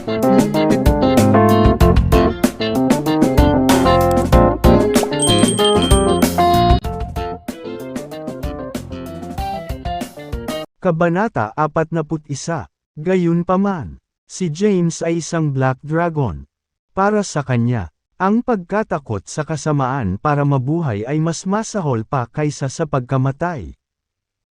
Kabanata 41. Gayunpaman, si James ay isang Black Dragon. Para sa kanya, ang pagkatakot sa kasamaan para mabuhay ay mas masahol pa kaysa sa pagkamatay.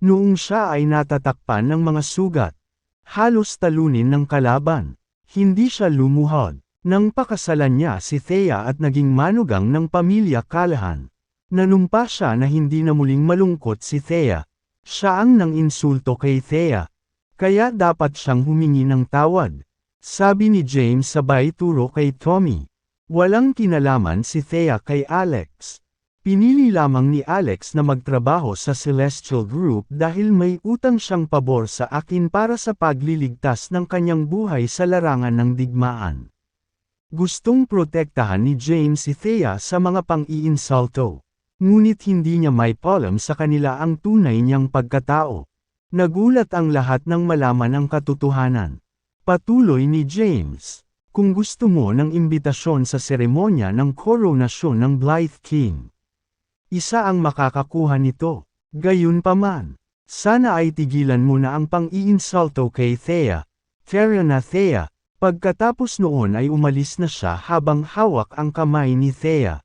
Noong siya ay natatakpan ng mga sugat, halos talunin ng kalaban, hindi siya lumuhod. Nang pakasalan niya si Thea at naging manugang ng pamilya Callahan, nanumpa siya na hindi na muling malungkot si Thea. Siya ang nang-insulto kay Thea, kaya dapat siyang humingi ng tawad. Sabi ni James sabay turo kay Tommy. Walang kinalaman si Thea kay Alex. Pinili lamang ni Alex na magtrabaho sa Celestial Group dahil may utang siyang pabor sa akin para sa pagliligtas ng kanyang buhay sa larangan ng digmaan. Gustong protektahan ni James si Thea sa mga pang-iinsulto. Ngunit hindi niya may alam sa kanila ang tunay niyang pagkatao. Nagulat ang lahat nang malaman ang katotohanan. Patuloy ni James, kung gusto mo ng imbitasyon sa seremonya ng koronasyon ng Blythe King, isa ang makakakuha nito. Gayunpaman, sana ay tigilan mo na ang pang-iinsulto kay Thea. Tara na Thea. Pagkatapos noon ay umalis na siya habang hawak ang kamay ni Thea.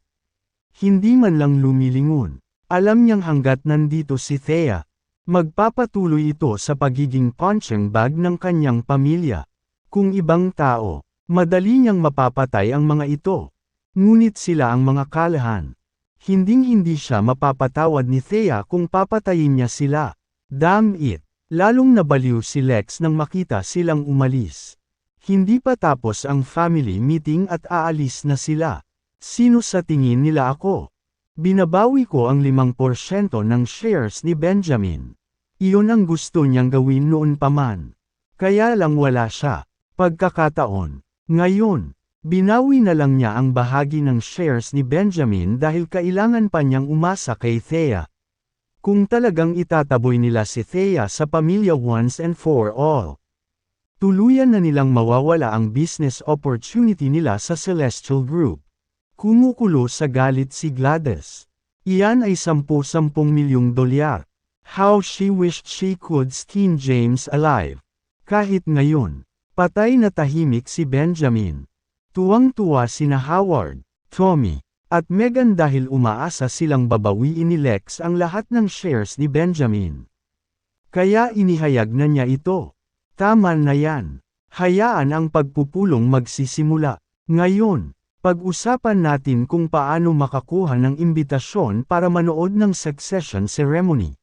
Hindi man lang lumilingon. Alam niyang hanggat nandito si Thea, magpapatuloy ito sa pagiging punching bag ng kanyang pamilya. Kung ibang tao, madali niyang mapapatay ang mga ito. Ngunit sila ang mga Callahan. Hinding-hindi siya mapapatawad ni Thea kung papatayin niya sila. Damn it! Lalong nabaliw si Lex nang makita silang umalis. Hindi pa tapos ang family meeting at aalis na sila. Sino sa tingin nila ako? Binabawi ko ang 5% ng shares ni Benjamin. Iyon ang gusto niyang gawin noon pa man. Kaya lang wala siya. Pagkakataon. Ngayon, binawi na lang niya ang bahagi ng shares ni Benjamin dahil kailangan pa niyang umasa kay Thea. Kung talagang itataboy nila si Thea sa pamilya once and for all, tuluyan na nilang mawawala ang business opportunity nila sa Celestial Group. Kumukulo sa galit si Gladys. Iyan ay 10 milyong dolyar. How she wished she could skin James alive. Kahit ngayon, patay na tahimik si Benjamin. Tuwang-tuwa sina Howard, Tommy, at Megan dahil umaasa silang babawiin ni Lex ang lahat ng shares ni Benjamin. Kaya inihayag na niya ito. Tama na yan. Hayaan ang pagpupulong magsisimula. Ngayon, pag-usapan natin kung paano makakuha ng imbitasyon para manood ng succession ceremony.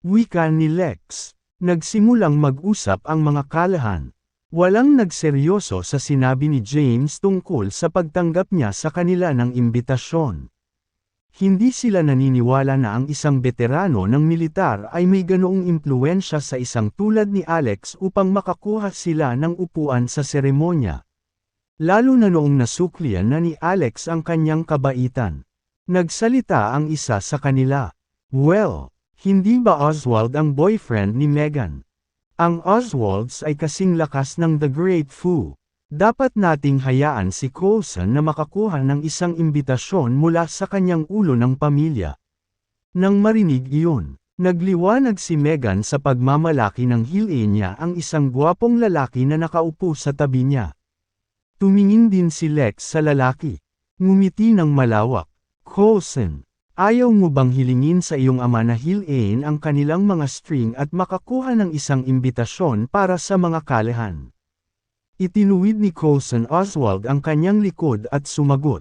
Wika ni Lex. Nagsimulang mag-usap ang mga Callahan. Walang nagseryoso sa sinabi ni James tungkol sa pagtanggap niya sa kanila ng imbitasyon. Hindi sila naniniwala na ang isang veterano ng militar ay may ganoong impluwensya sa isang tulad ni Alex upang makakuha sila ng upuan sa seremonya. Lalo na noong nasuklian na ni Alex ang kanyang kabaitan. Nagsalita ang isa sa kanila. Well, hindi ba Oswald ang boyfriend ni Megan? Ang Oswalds ay kasing lakas ng The Great Fu. Dapat nating hayaan si Coulson na makakuha ng isang imbitasyon mula sa kanyang ulo ng pamilya. Nang marinig iyon, nagliwanag si Megan sa pagmamalaki ng hili niya ang isang gwapong lalaki na nakaupo sa tabi niya. Tumingin din si Lex sa lalaki. Ngumiti ng malawak. Coulson, ayaw mo bang hilingin sa iyong ama na hilin ang kanilang mga string at makakuha ng isang imbitasyon para sa mga Callahan? Itinuwid ni Coulson Oswald ang kanyang likod at sumagot.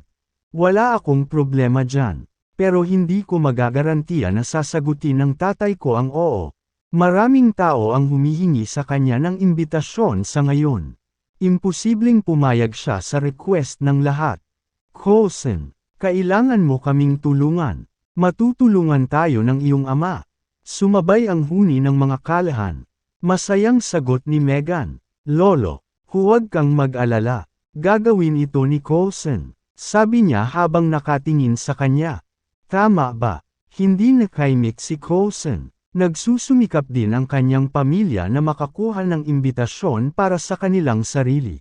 Wala akong problema dyan. Pero hindi ko magagarantiya na sasagutin ng tatay ko ang oo. Maraming tao ang humihingi sa kanya ng imbitasyon sa ngayon. Imposibleng pumayag siya sa request ng lahat. Coulson, kailangan mo kaming tulungan. Matutulungan tayo ng iyong ama. Sumabay ang huni ng mga Callahan. Masayang sagot ni Megan. Lolo, huwag kang mag-alala. Gagawin ito ni Coulson. Sabi niya habang nakatingin sa kanya. Tama ba? Hindi nakaimik si Coulson. Nagsusumikap din ang kanyang pamilya na makakuha ng imbitasyon para sa kanilang sarili.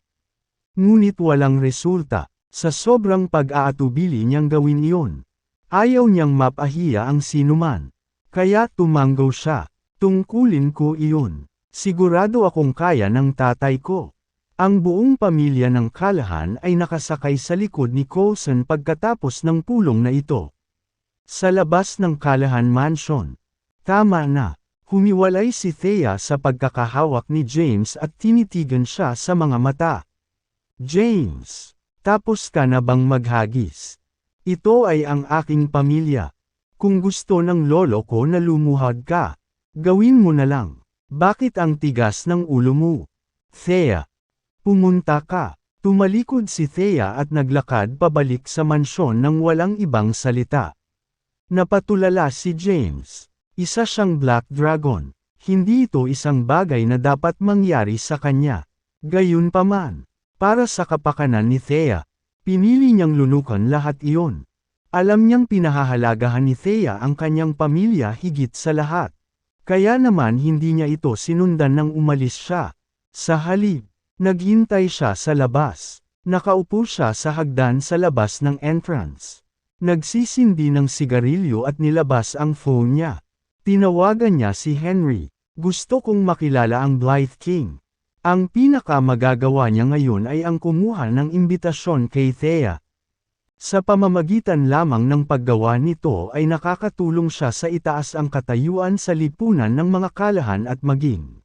Ngunit walang resulta, sa sobrang pag-aatubili niyang gawin iyon. Ayaw niyang mapahiya ang sinuman. Kaya tumanggaw siya. Tungkulin ko iyon. Sigurado akong kaya ng tatay ko. Ang buong pamilya ng Callahan ay nakasakay sa likod ni Coulson pagkatapos ng pulong na ito. Sa labas ng Callahan Mansion. Tama na. Humiwalay si Thea sa pagkakahawak ni James at tinitigan siya sa mga mata. James, tapos ka na bang maghagis? Ito ay ang aking pamilya. Kung gusto ng lolo ko na lumuhad ka, gawin mo na lang. Bakit ang tigas ng ulo mo? Thea. Pumunta ka. Tumalikod si Thea at naglakad pabalik sa mansyon nang walang ibang salita. Napatulala si James. Isa siyang Black Dragon. Hindi ito isang bagay na dapat mangyari sa kanya. Gayunpaman, para sa kapakanan ni Thea, pinili niyang lunukan lahat iyon. Alam niyang pinahahalagahan ni Thea ang kanyang pamilya higit sa lahat. Kaya naman hindi niya ito sinundan nang umalis siya. Sa halip, naghintay siya sa labas. Nakaupo siya sa hagdan sa labas ng entrance. Nagsisindi ng sigarilyo at nilabas ang phone niya. Tinawagan niya si Henry. Gusto kong makilala ang Blythe King. Ang pinakamagagawa niya ngayon ay ang kumuha ng imbitasyon kay Thea. Sa pamamagitan lamang ng paggawa nito ay nakakatulong siya sa itaas ang katayuan sa lipunan ng mga Callahan at maging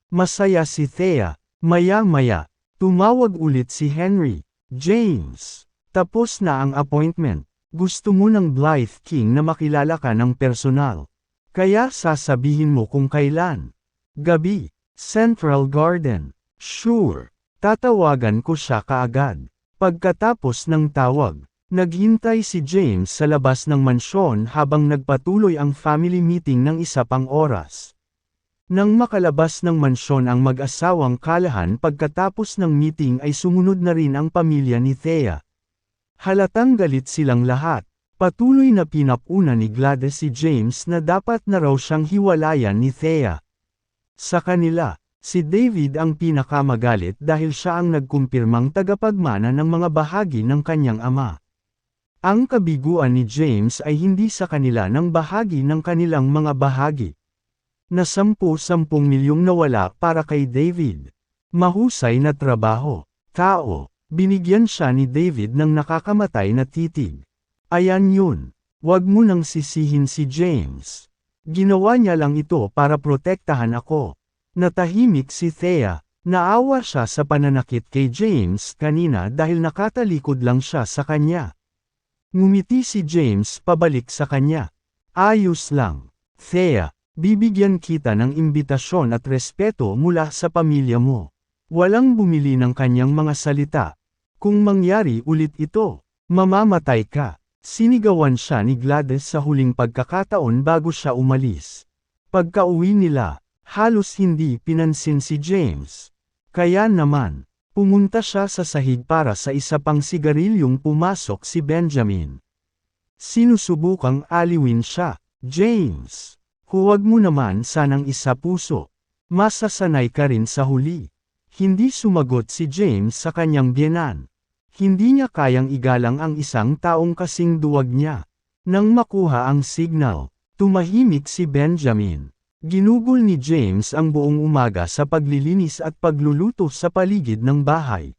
masaya si Thea. Maya-maya, tumawag ulit si Henry. James, tapos na ang appointment. Gusto mo ng Blythe King na makilala ka ng personal. Kaya sasabihin mo kung kailan. Gabi, Central Garden. Sure, tatawagan ko siya kaagad. Pagkatapos ng tawag, naghintay si James sa labas ng mansyon habang nagpatuloy ang family meeting ng isa pang oras. Nang makalabas ng mansyon ang mag-asawang Callahan pagkatapos ng meeting ay sumunod na rin ang pamilya ni Thea. Halatang galit silang lahat. Patuloy na pinapuna ni Gladys si James na dapat na raw siyang hiwalayan ni Thea. Sa kanila, si David ang pinakamagalit dahil siya ang nagkumpirmang tagapagmana ng mga bahagi ng kanyang ama. Ang kabiguan ni James ay hindi sa kanila ng bahagi ng kanilang mga bahagi. Na 10 milyong nawala para kay David. Mahusay na trabaho. Tao, binigyan siya ni David ng nakakamatay na titig. Ayan yun. Wag mo nang sisihin si James. Ginawa niya lang ito para protektahan ako. Natahimik si Thea. Naawa siya sa pananakit kay James kanina dahil nakatalikod lang siya sa kanya. Ngumiti si James pabalik sa kanya. Ayos lang. Thea, bibigyan kita ng imbitasyon at respeto mula sa pamilya mo. Walang bumili ng kanyang mga salita. Kung mangyari ulit ito, mamamatay ka. Sinigawan siya ni Gladys sa huling pagkakataon bago siya umalis. Pagka-uwi nila, halos hindi pinansin si James. Kaya naman, pumunta siya sa sahig para sa isa pang sigarilyong pumasok si Benjamin. Sinusubukang aliwin siya. James, huwag mo naman sanang isa puso. Masasanay ka rin sa huli. Hindi sumagot si James sa kanyang biyenan. Hindi niya kayang igalang ang isang taong kasing duwag niya. Nang makuha ang signal, tumahimik si Benjamin. Ginugol ni James ang buong umaga sa paglilinis at pagluluto sa paligid ng bahay.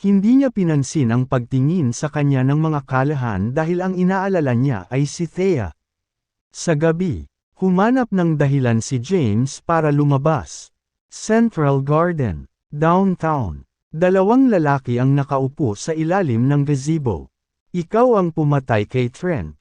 Hindi niya pinansin ang pagtingin sa kanya ng mga Callahan dahil ang inaalala niya ay si Thea. Sa gabi, humanap ng dahilan si James para lumabas. Central Garden, downtown. 2 lalaki ang nakaupo sa ilalim ng gazebo. Ikaw ang pumatay kay Trent.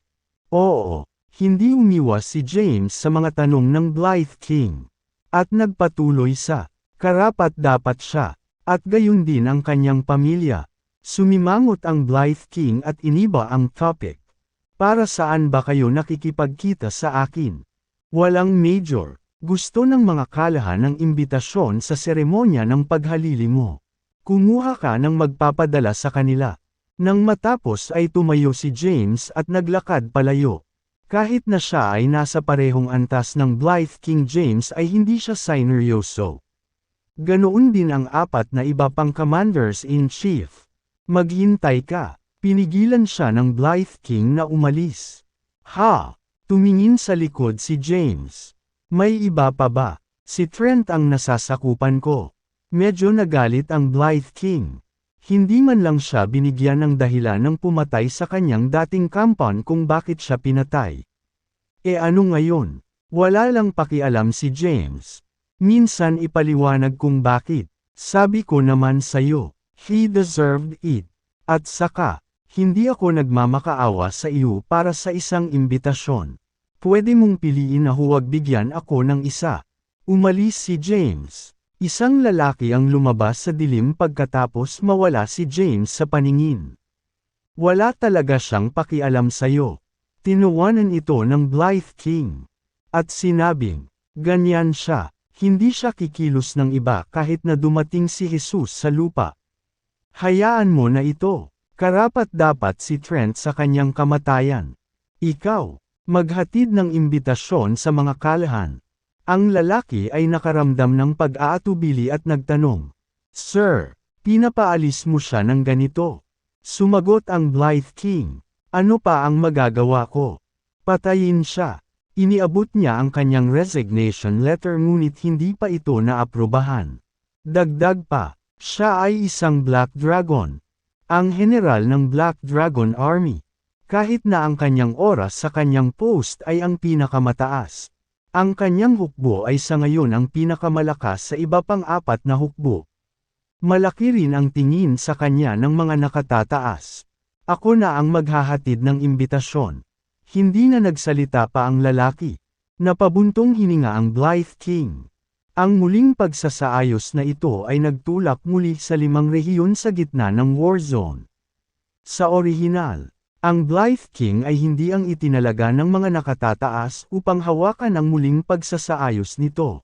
Oo, hindi umiwas si James sa mga tanong ng Blythe King. At nagpatuloy sa, karapat-dapat siya, at gayon din ang kanyang pamilya. Sumimangot ang Blythe King at iniba ang topic. Para saan ba kayo nakikipagkita sa akin? Walang major. Gusto ng mga Callahan ng imbitasyon sa seremonya ng paghalili mo. Kumuha ka ng magpapadala sa kanila. Nang matapos ay tumayo si James at naglakad palayo. Kahit na siya ay nasa parehong antas ng Blythe King James ay hindi siya sineryoso. Ganoon din ang 4 na iba pang commanders-in-chief. Maghintay ka. Pinigilan siya ng Blythe King na umalis. Ha! Tumingin sa likod si James. May iba pa ba? Si Trent ang nasasakupan ko. Medyo nagalit ang Blythe King. Hindi man lang siya binigyan ng dahilan ng pumatay sa kanyang dating kampan kung bakit siya pinatay. E ano ngayon? Wala lang pakialam si James. Minsan ipaliwanag kung bakit. Sabi ko naman sayo, he deserved it. At saka, hindi ako nagmamakaawa sa iyo para sa isang imbitasyon. Pwede mong piliin na huwag bigyan ako ng isa. Umalis si James. Isang lalaki ang lumabas sa dilim pagkatapos mawala si James sa paningin. Wala talaga siyang pakialam sayo. Tinuwanan ito ng Blythe King. At sinabing, ganyan siya, hindi siya kikilos ng iba kahit na dumating si Jesus sa lupa. Hayaan mo na ito. Karapat-dapat si Trent sa kanyang kamatayan. Ikaw, maghatid ng imbitasyon sa mga kalahan. Ang lalaki ay nakaramdam ng pag-aatubili at nagtanong, Sir, pinapaalis mo siya ng ganito? Sumagot ang Blythe King, ano pa ang magagawa ko? Patayin siya. Iniabot niya ang kanyang resignation letter ngunit hindi pa ito naaprubahan. Dagdag pa, siya ay isang Black Dragon. Ang general ng Black Dragon Army. Kahit na ang kanyang oras sa kanyang post ay ang pinakamataas. Ang kanyang hukbo ay sa ngayon ang pinakamalakas sa iba pang 4 na hukbo. Malaki rin ang tingin sa kanya ng mga nakatataas. Ako na ang maghahatid ng imbitasyon. Hindi na nagsalita pa ang lalaki. Napabuntong hininga ang Blythe King. Ang muling pagsasaayos na ito ay nagtulak muli sa 5 rehiyon sa gitna ng war zone. Sa orihinal, ang Blythe King ay hindi ang itinalaga ng mga nakatataas upang hawakan ang muling pagsasaayos nito.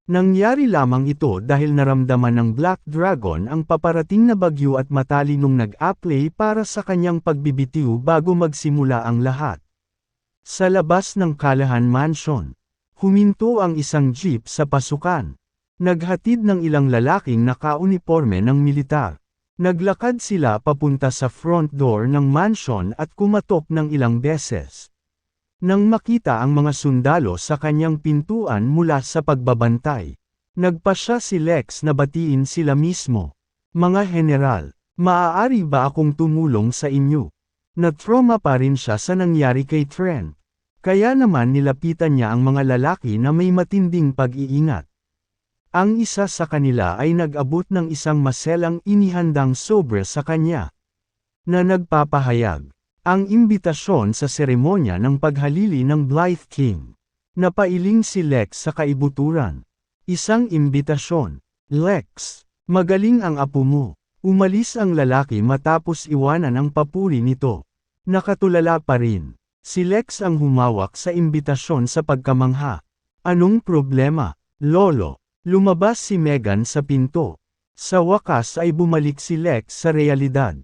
Nangyari lamang ito dahil naramdaman ng Black Dragon ang paparating na bagyo at matalinong nag-apply para sa kanyang pagbibitiw bago magsimula ang lahat. Sa labas ng Callahan Mansion, huminto ang isang jeep sa pasukan. Naghatid ng ilang lalaking nakauniporme ng militar. Naglakad sila papunta sa front door ng mansion at kumatok ng ilang beses. Nang makita ang mga sundalo sa kanyang pintuan mula sa pagbabantay, nagpasya si Lex na batiin sila mismo. Mga general, maaari ba akong tumulong sa inyo? Na-trauma pa rin siya sa nangyari kay Trent. Kaya naman nilapitan niya ang mga lalaki na may matinding pag-iingat. Ang isa sa kanila ay nag-abot ng isang maselang inihandang sobre sa kanya. Na nagpapahayag, ang imbitasyon sa seremonya ng paghalili ng Blythe King. Napailing si Lex sa kaibuturan. Isang imbitasyon. Lex, magaling ang apo mo. Umalis ang lalaki matapos iwanan ang papuri nito. Nakatulala pa rin. Si Lex ang humawak sa imbitasyon sa pagkamangha. Anong problema, Lolo? Lumabas si Megan sa pinto. Sa wakas ay bumalik si Lex sa realidad.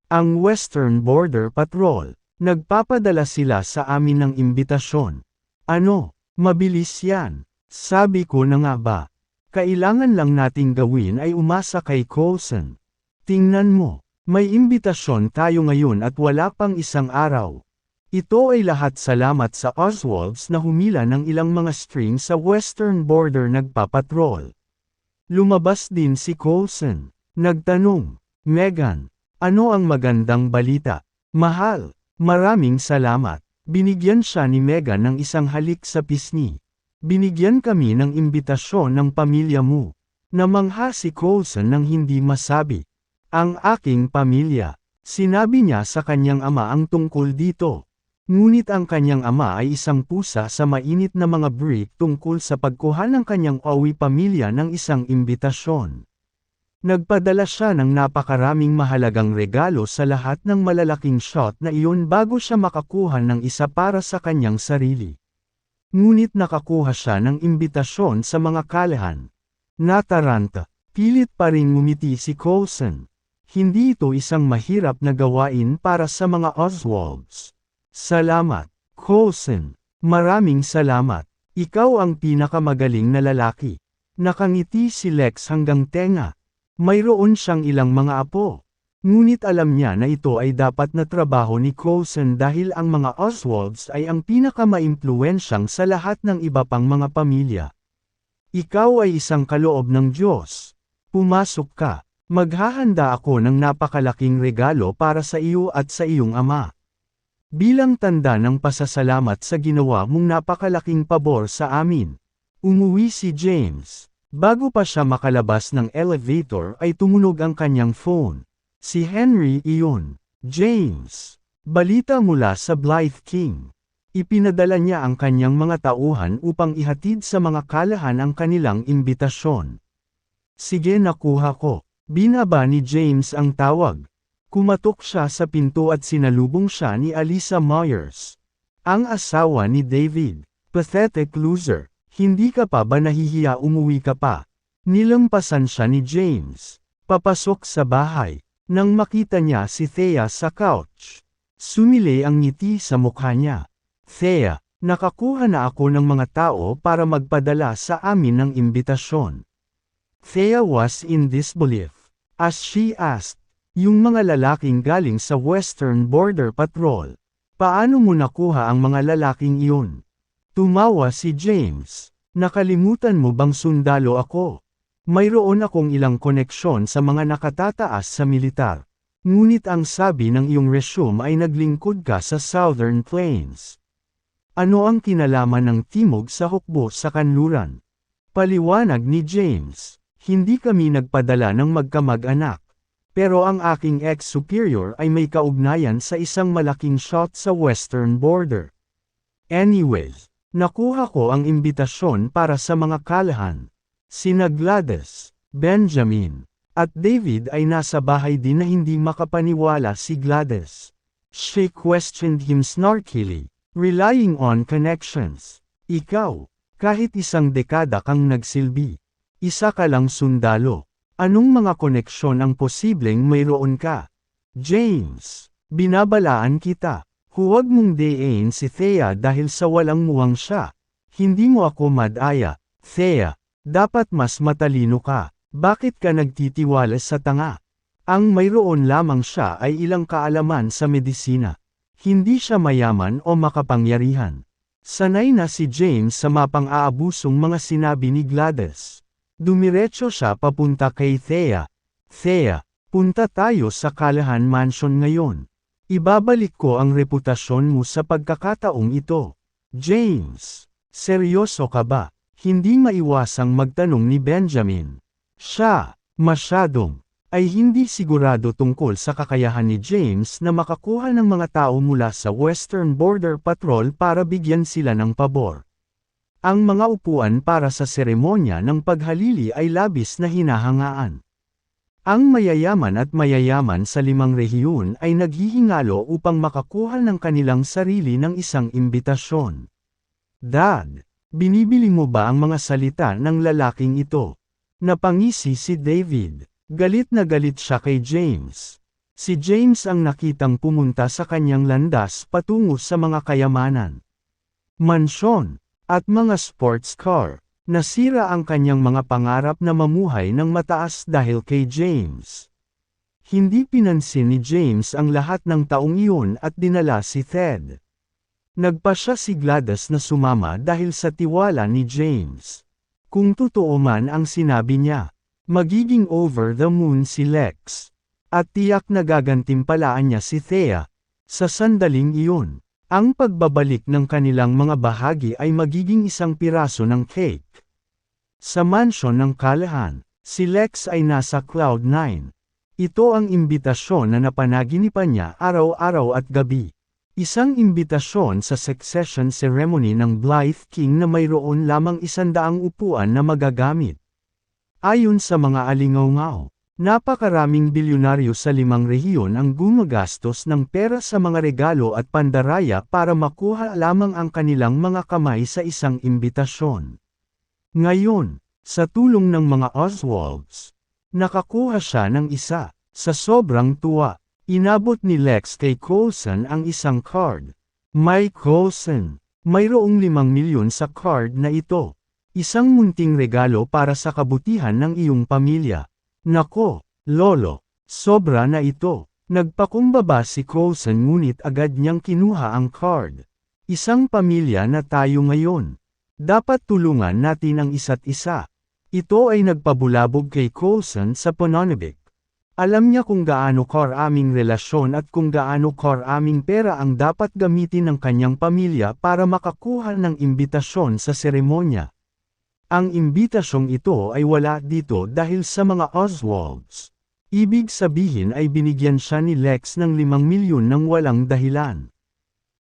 Ang Western Border Patrol. Nagpapadala sila sa amin ng imbitasyon. Ano? Mabilis yan. Sabi ko na nga ba? Kailangan lang nating gawin ay umasa kay Coulson. Tingnan mo, may imbitasyon tayo ngayon at wala pang isang araw. Ito ay lahat salamat sa Oswalds na humila ng ilang mga string sa Western Border nagpapatrol. Lumabas din si Coulson. Nagtanong, Megan, ano ang magandang balita? Mahal, maraming salamat. Binigyan siya ni Megan ng isang halik sa pisngi. Binigyan kami ng imbitasyon ng pamilya mo. Namangha si Coulson nang hindi masabi. Ang aking pamilya. Sinabi niya sa kanyang ama ang tungkol dito. Ngunit ang kanyang ama ay isang pusa sa mainit na mga brief tungkol sa pagkuha ng kanyang awi pamilya ng isang imbitasyon. Nagpadala siya ng napakaraming mahalagang regalo sa lahat ng malalaking shot na iyon bago siya makakuha ng isa para sa kanyang sarili. Ngunit nakakuha siya ng imbitasyon sa mga kalahan. Nataranta, pilit pa rin ngumiti si Coulson. Hindi ito isang mahirap na gawain para sa mga Oswalds. Salamat, Coulson. Maraming salamat. Ikaw ang pinakamagaling na lalaki. Nakangiti si Lex hanggang tenga. Mayroon siyang ilang mga apo. Ngunit alam niya na ito ay dapat na trabaho ni Coulson dahil ang mga Oswalds ay ang pinakamaimpluwensyang sa lahat ng iba pang mga pamilya. Ikaw ay isang kaloob ng Diyos. Pumasok ka. Maghahanda ako ng napakalaking regalo para sa iyo at sa iyong ama. Bilang tanda ng pasasalamat sa ginawa mong napakalaking pabor sa amin. Umuwi si James. Bago pa siya makalabas ng elevator ay tumunog ang kanyang phone. Si Henry iyon. James. Balita mula sa Blythe King. Ipinadala niya ang kanyang mga tauhan upang ihatid sa mga kalahan ang kanilang imbitasyon. Sige, nakuha ko. Binaba ni James ang tawag. Kumatok siya sa pinto at sinalubong siya ni Alyssa Myers. Ang asawa ni David. Pathetic loser. Hindi ka pa ba nahihiya, umuwi ka pa? Nilampasan siya ni James. Papasok sa bahay. Nang makita niya si Thea sa couch. Sumili ang ngiti sa mukha niya. Thea, nakakuha na ako ng mga tao para magpadala sa amin ng imbitasyon. Thea was in disbelief. As she asked, yung mga lalaking galing sa Western Border Patrol. Paano mo nakuha ang mga lalaking iyon? Tumawa si James. Nakalimutan mo bang sundalo ako? Mayroon akong ilang koneksyon sa mga nakatataas sa militar. Ngunit ang sabi ng iyong resume ay naglingkod ka sa Southern Plains. Ano ang kinalaman ng timog sa hukbo sa kanluran? Paliwanag ni James. Hindi kami nagpadala ng magkamag-anak. Pero ang aking ex-superior ay may kaugnayan sa isang malaking shot sa Western Border. Anyways, nakuha ko ang imbitasyon para sa mga kalahan. Sina Gladys, Benjamin, at David ay nasa bahay din na hindi makapaniwala si Gladys. She questioned him snarkily, relying on connections. Ikaw, kahit isang dekada kang nagsilbi. Isa ka lang sundalo. Anong mga koneksyon ang posibleng mayroon ka? James, binabalaan kita. Huwag mong dayain si Thea dahil sa walang muwang siya. Hindi mo ako madaya. Thea, dapat mas matalino ka. Bakit ka nagtitiwala sa tanga? Ang mayroon lamang siya ay ilang kaalaman sa medisina. Hindi siya mayaman o makapangyarihan. Sanay na si James sa mapang-aabusong mga sinabi ni Gladys. Dumiretso siya papunta kay Thea. Thea, punta tayo sa Callahan Mansion ngayon. Ibabalik ko ang reputasyon mo sa pagkakataong ito. James, seryoso ka ba? Hindi maiwasang magtanong ni Benjamin. Siya, masyadong, ay hindi sigurado tungkol sa kakayahan ni James na makakuha ng mga tao mula sa Western Border Patrol para bigyan sila ng pabor. Ang mga upuan para sa seremonya ng paghalili ay labis na hinahangaan. Ang mayayaman at mayayaman sa 5 rehiyon ay naghihingalo upang makakuha ng kanilang sarili ng isang imbitasyon. Dad, binibili mo ba ang mga salita ng lalaking ito? Napangisi si David. Galit na galit siya kay James. Si James ang nakitang pumunta sa kanyang landas patungo sa mga kayamanan. Mansyon at mga sports car. Nasira ang kanyang mga pangarap na mamuhay ng mataas dahil kay James. Hindi pinansin ni James ang lahat ng taong iyon at dinala si Ted. Nagpasya si Gladys na sumama dahil sa tiwala ni James. Kung totoo man ang sinabi niya, magiging over the moon si Lex. At tiyak na gagantimpalaan niya si Thea. Sa sandaling iyon, ang pagbabalik ng kanilang mga bahagi ay magiging isang piraso ng cake. Sa mansyon ng Callahan, si Lex ay nasa Cloud 9. Ito ang imbitasyon na napanaginipan niya araw-araw at gabi. Isang imbitasyon sa succession ceremony ng Blythe King na mayroon lamang 100 upuan na magagamit. Ayon sa mga alingaw-ngaw, napakaraming bilyonaryo sa 5 rehiyon ang gumagastos ng pera sa mga regalo at pandaraya para makuha lamang ang kanilang mga kamay sa isang imbitasyon. Ngayon, sa tulong ng mga Oswalds, nakakuha siya ng isa. Sa sobrang tuwa, inabot ni Lex kay Coulson ang isang card. May Coulson, mayroong 5 milyon sa card na ito. Isang munting regalo para sa kabutihan ng iyong pamilya. Nako, Lolo, sobra na ito. Nagpakumbaba si Coulson ngunit agad niyang kinuha ang card. Isang pamilya na tayo ngayon. Dapat tulungan natin ang isa't isa. Ito ay nagpabulabog kay Coulson sa pananabik. Alam niya kung gaano karaming relasyon at kung gaano karaming pera ang dapat gamitin ng kanyang pamilya para makakuha ng imbitasyon sa seremonya. Ang imbitasyong ito ay wala dito dahil sa mga Oswalds. Ibig sabihin ay binigyan siya ni Lex ng 5 milyon ng walang dahilan.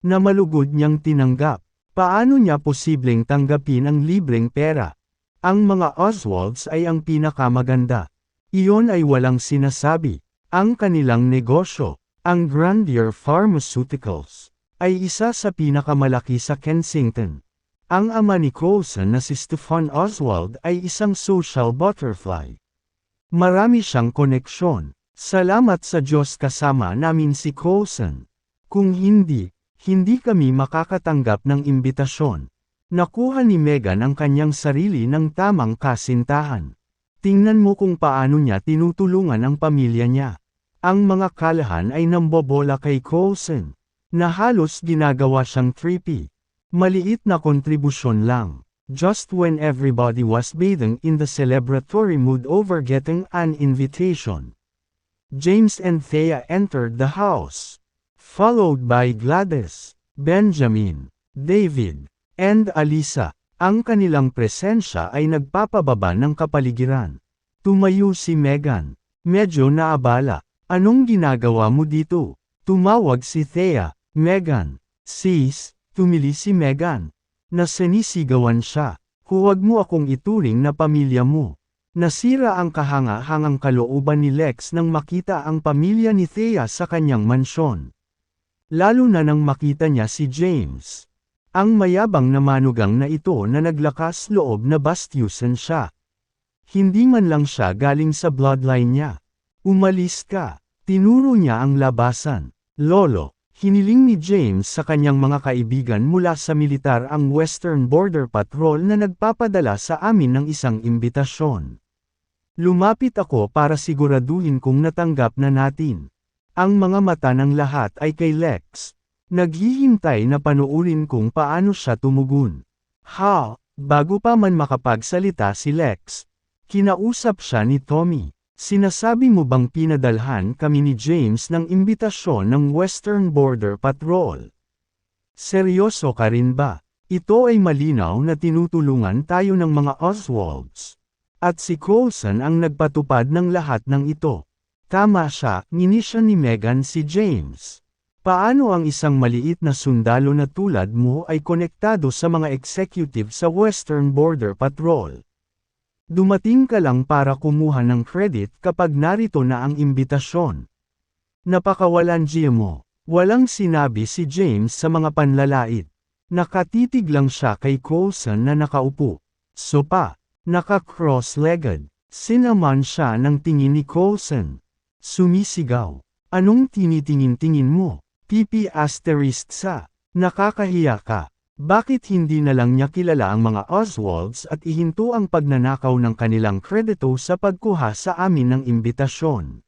Na malugod niyang tinanggap. Paano niya posibleng tanggapin ang libreng pera? Ang mga Oswalds ay ang pinakamaganda. Iyon ay walang sinasabi. Ang kanilang negosyo, ang Grandier Pharmaceuticals, ay isa sa pinakamalaki sa Kensington. Ang ama ni Coulson na si Stefan Oswald ay isang social butterfly. Marami siyang koneksyon. Salamat sa Diyos kasama namin si Coulson. Kung hindi kami makakatanggap ng imbitasyon. Nakuha ni Meghan ang kanyang sarili ng tamang kasintahan. Tingnan mo kung paano niya tinutulungan ang pamilya niya. Ang mga kalahan ay nambobola kay Coulson, na halos ginagawa siyang trippy. Maliit na kontribusyon lang. Just when everybody was bathing in the celebratory mood over getting an invitation. James and Thea entered the house, followed by Gladys, Benjamin, David, and Alisa. Ang kanilang presensya ay nagpapababa ng kapaligiran. Tumayo si Meghan. Medyo naabala. Anong ginagawa mo dito? Tumawag si Thea. Meghan. Sis, tumili si Meghan. Nasinisigawan siya. Huwag mo akong ituring na pamilya mo. Nasira ang kahanga-hangang kalooban ni Lex nang makita ang pamilya ni Thea sa kanyang mansyon. Lalo na nang makita niya si James. Ang mayabang na manugang na ito na naglakas loob na bastyusan siya. Hindi man lang siya galing sa bloodline niya. Umalis ka. Tinuro niya ang labasan. Lolo. Hiniling ni James sa kanyang mga kaibigan mula sa militar ang Western Border Patrol na nagpapadala sa amin ng isang imbitasyon. Lumapit ako para siguraduhin kung natanggap na natin. Ang mga mata ng lahat ay kay Lex. Naghihintay na panuurin kung paano siya tumugon. Bago pa man makapagsalita si Lex, kinausap siya ni Tommy. Sinasabi mo bang pinadalhan kami ni James ng imbitasyon ng Western Border Patrol? Seryoso ka rin ba? Ito ay malinaw na tinutulungan tayo ng mga Oswalds. At si Coulson ang nagpatupad ng lahat ng ito. Tama siya, nginisya ni Meghan si James. Paano ang isang maliit na sundalo na tulad mo ay konektado sa mga executive sa Western Border Patrol? Dumating ka lang para kumuha ng credit kapag narito na ang imbitasyon. Napakawalandiya mo. Walang sinabi si James sa mga panlalait. Nakatitig lang siya kay Coulson na nakaupo. Sopa. Naka-cross-legged. Sinaman siya ng tingin ni Coulson. Sumisigaw. Anong tinitingin-tingin mo? PP***. Nakakahiya ka. Bakit hindi na lang niya kilala ang mga Oswalds at ihinto ang pagnanakaw ng kanilang kredito sa pagkuha sa amin ng imbitasyon?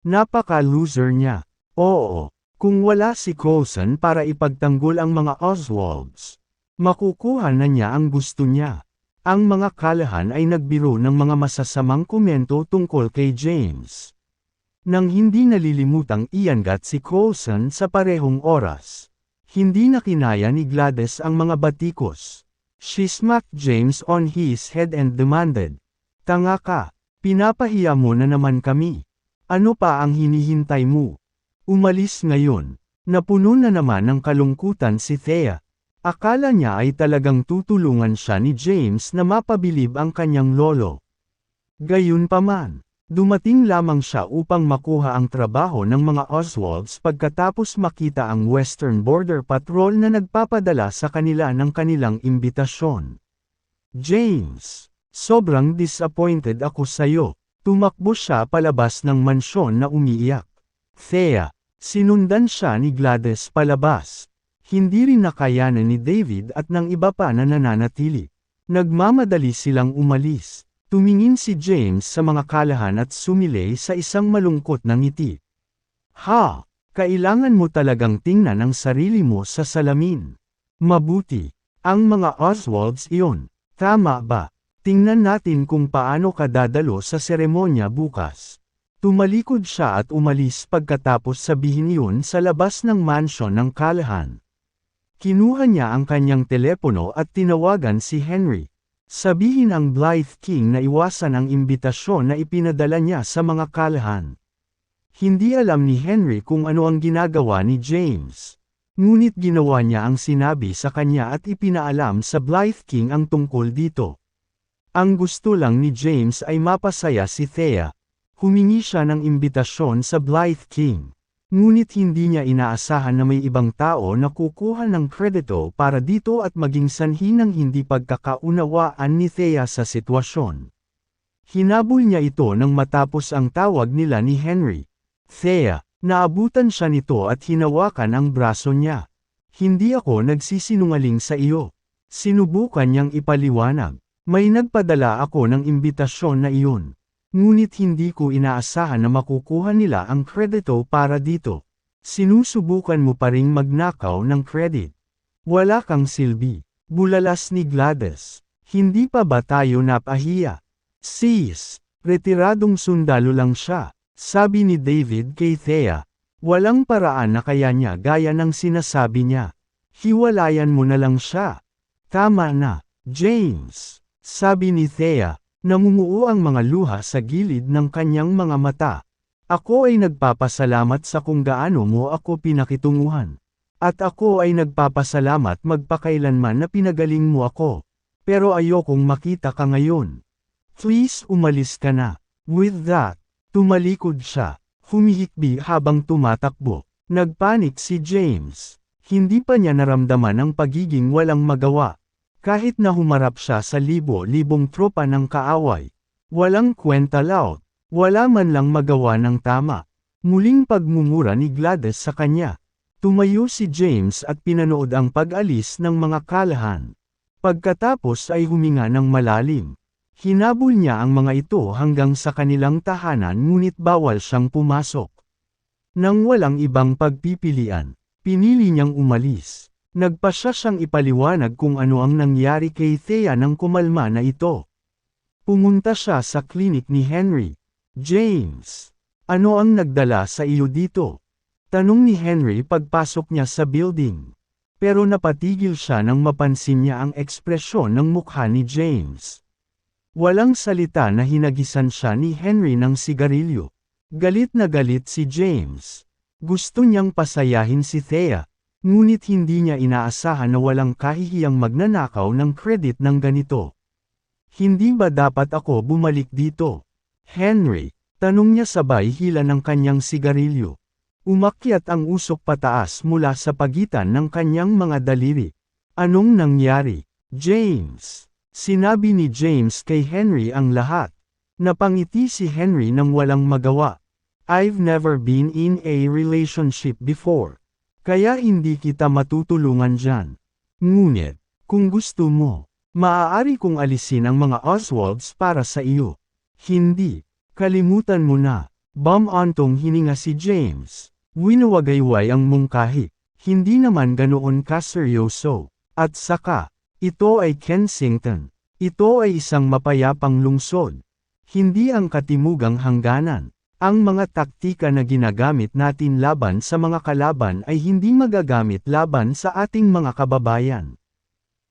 Napaka-loser niya. Oo, kung wala si Coulson para ipagtanggol ang mga Oswalds, makukuha na niya ang gusto niya. Ang mga kalahan ay nagbiro ng mga masasamang komento tungkol kay James. Nang hindi nalilimutang iangat si Coulson sa parehong oras. Hindi na kinaya ni Gladys ang mga batikos. She smacked James on his head and demanded, "Tanga ka, pinapahiya mo na naman kami. Ano pa ang hinihintay mo? Umalis ngayon." Napuno na naman ng kalungkutan si Thea. Akala niya ay talagang tutulungan siya ni James na mapabilib ang kanyang lolo. Gayunpaman, dumating lamang siya upang makuha ang trabaho ng mga Oswalds pagkatapos makita ang Western Border Patrol na nagpapadala sa kanila ng kanilang imbitasyon. James, sobrang disappointed ako sayo. Tumakbo siya palabas ng mansyon na umiiyak. Thea, sinundan siya ni Gladys palabas. Hindi rin nakayanan ni David at ng iba pa na nananatili. Nagmamadali silang umalis. Tumingin si James sa mga kalahan at sumilay sa isang malungkot na ngiti. Ha! Kailangan mo talagang tingnan ang sarili mo sa salamin. Mabuti. Ang mga Oswalds iyon. Tama ba? Tingnan natin kung paano ka dadalo sa seremonya bukas. Tumalikod siya at umalis pagkatapos sabihin iyon sa labas ng mansyon ng kalahan. Kinuha niya ang kanyang telepono at tinawagan si Henry. Sabihin ang Blythe King na iwasan ang imbitasyon na ipinadala niya sa mga kalahan. Hindi alam ni Henry kung ano ang ginagawa ni James. Ngunit ginawa niya ang sinabi sa kanya at ipinaalam sa Blythe King ang tungkol dito. Ang gusto lang ni James ay mapasaya si Thea. Humingi siya ng imbitasyon sa Blythe King. Ngunit hindi niya inaasahan na may ibang tao na kukuha ng kredito para dito at maging sanhi ng hindi pagkakaunawaan ni Thea sa sitwasyon. Hinabol niya ito nang matapos ang tawag nila ni Henry. Thea, naabutan siya nito at hinawakan ang braso niya. Hindi ako nagsisinungaling sa iyo. Sinubukan niyang ipaliwanag. May nagpadala ako ng imbitasyon na iyon. Ngunit hindi ko inaasahan na makukuha nila ang kredito para dito. Sinusubukan mo pa ring magnakaw ng credit. Wala kang silbi. Bulalas ni Gladys. Hindi pa ba tayo napahiya? Sis, retiradong sundalo lang siya, sabi ni David kay Thea. Walang paraan na kaya niya gaya ng sinasabi niya. Hiwalayan mo na lang siya. Tama na, James, sabi ni Thea. Namumuo ang mga luha sa gilid ng kanyang mga mata. Ako ay nagpapasalamat sa kung gaano mo ako pinakitunguhan. At ako ay nagpapasalamat magpakailanman na pinagaling mo ako. Pero ayokong makita ka ngayon. Please umalis ka na. With that, tumalikod siya. Humihikbi habang tumatakbo. Nagpanik si James. Hindi pa niya naramdaman ang pagiging walang magawa. Kahit na humarap siya sa libo-libong tropa ng kaaway. Walang kwenta laot. Wala man lang magawa ng tama. Muling pagmumura ni Gladys sa kanya. Tumayo si James at pinanood ang pag-alis ng mga kalahan. Pagkatapos ay huminga ng malalim. Hinabol niya ang mga ito hanggang sa kanilang tahanan ngunit bawal siyang pumasok. Nang walang ibang pagpipilian, pinili niyang umalis. Nagpasya siyang ipaliwanag kung ano ang nangyari kay Thea nang kumalma na ito. Pumunta siya sa klinik ni Henry. James, ano ang nagdala sa iyo dito? Tanong ni Henry pagpasok niya sa building. Pero napatigil siya nang mapansin niya ang ekspresyon ng mukha ni James. Walang salita na hinagisan siya ni Henry ng sigarilyo. Galit na galit si James. Gusto niyang pasayahin si Thea. Ngunit hindi niya inaasahan na walang kahihiyang magnanakaw ng credit ng ganito. Hindi ba dapat ako bumalik dito? Henry, tanong niya sabay hila ng kanyang sigarilyo. Umakyat ang usok pataas mula sa pagitan ng kanyang mga daliri. Anong nangyari? James. Sinabi ni James kay Henry ang lahat. Napangiti si Henry nang walang magawa. I've never been in a relationship before. Kaya hindi kita matutulungan dyan. Ngunit, kung gusto mo, maaari kong alisin ang mga Oswalds para sa iyo. Hindi. Kalimutan mo na. Bum-ontong hininga si James. Winawagayway ang mungkahi. Hindi naman ganoon kaseryoso. At saka, ito ay Kensington. Ito ay isang mapayapang lungsod. Hindi ang katimugang hangganan. Ang mga taktika na ginagamit natin laban sa mga kalaban ay hindi magagamit laban sa ating mga kababayan.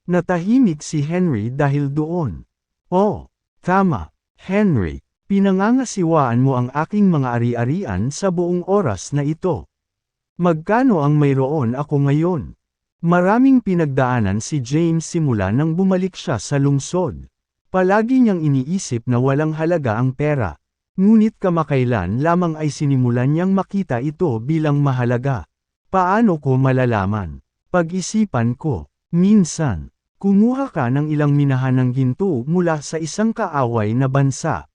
Natahimik si Henry dahil doon. Oh, tama, Henry. Pinangangasiwaan mo ang aking mga ari-arian sa buong oras na ito. Magkano ang mayroon ako ngayon? Maraming pinagdaanan si James simula nang bumalik siya sa lungsod. Palagi niyang iniisip na walang halaga ang pera. Ngunit kamakailan lamang ay sinimulan niyang makita ito bilang mahalaga. Paano ko malalaman? Pag-isipan ko, minsan, kumuha ka ng ilang minahan ng ginto mula sa isang kaaway na bansa.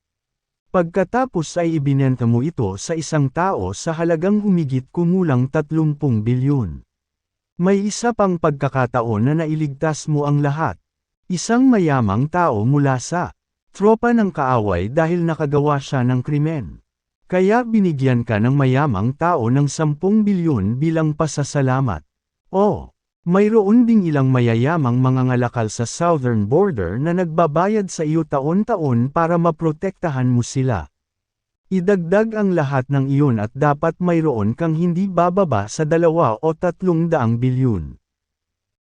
Pagkatapos ay ibinenta mo ito sa isang tao sa halagang humigit kumulang 30 bilyon. May isa pang pagkakataon na nailigtas mo ang lahat. Isang mayamang tao mula sa tropa ng kaaway dahil nakagawa siya ng krimen. Kaya binigyan ka ng mayamang tao ng 10 bilyon bilang pasasalamat. O, mayroon ding ilang mayayamang mangangalakal sa southern border na nagbabayad sa iyo taon-taon para maprotektahan mo sila. Idagdag ang lahat ng iyon at dapat mayroon kang hindi bababa sa 2 o 300 bilyon.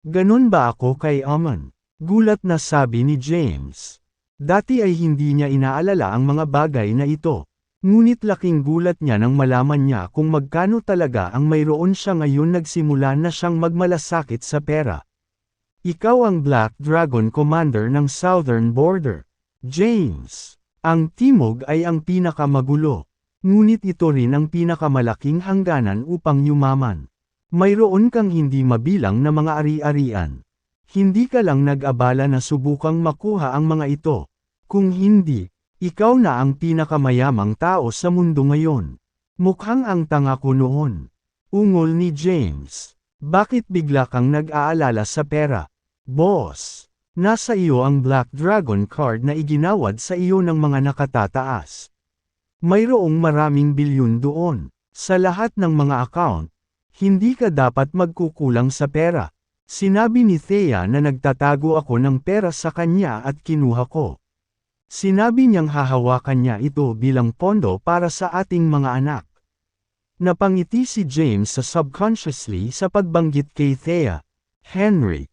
Ganon ba ako kay Amon? Gulat na sabi ni James. Dati ay hindi niya inaalala ang mga bagay na ito. Ngunit laking gulat niya nang malaman niya kung magkano talaga ang mayroon siya ngayon. Nagsimula na siyang magmalasakit sa pera. Ikaw ang Black Dragon Commander ng Southern Border, James. Ang Timog ay ang pinakamagulo. Ngunit ito rin ang pinakamalaking hangganan upang yumaman. Mayroon kang hindi mabilang na mga ari-arian. Hindi ka lang nag-abala na subukang makuha ang mga ito. Kung hindi, ikaw na ang pinakamayamang tao sa mundo ngayon. Mukhang ang tanga ko noon. Ungol ni James. Bakit bigla kang nag-aalala sa pera? Boss, nasa iyo ang Black Dragon card na iginawad sa iyo ng mga nakatataas. Mayroong maraming bilyon doon. Sa lahat ng mga account, hindi ka dapat magkukulang sa pera. Sinabi ni Thea na nagtatago ako ng pera sa kanya at kinuha ko. Sinabi niyang hahawakan niya ito bilang pondo para sa ating mga anak. Napangiti si James sa subconsciously sa pagbanggit kay Thea. Henry,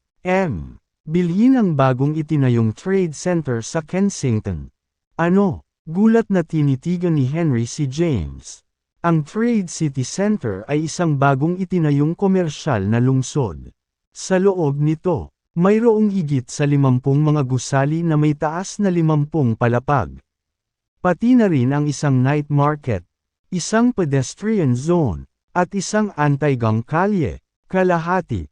bilhin ang bagong itinayong trade center sa Kensington. Ano? Gulat na tinitigan ni Henry si James. Ang Trade City Center ay isang bagong itinayong komersyal na lungsod. Sa loob nito, mayroong higit sa 50 mga gusali na may taas na 50 palapag. Pati na rin ang isang night market, isang pedestrian zone, at isang anti-gang kalye, kalahati.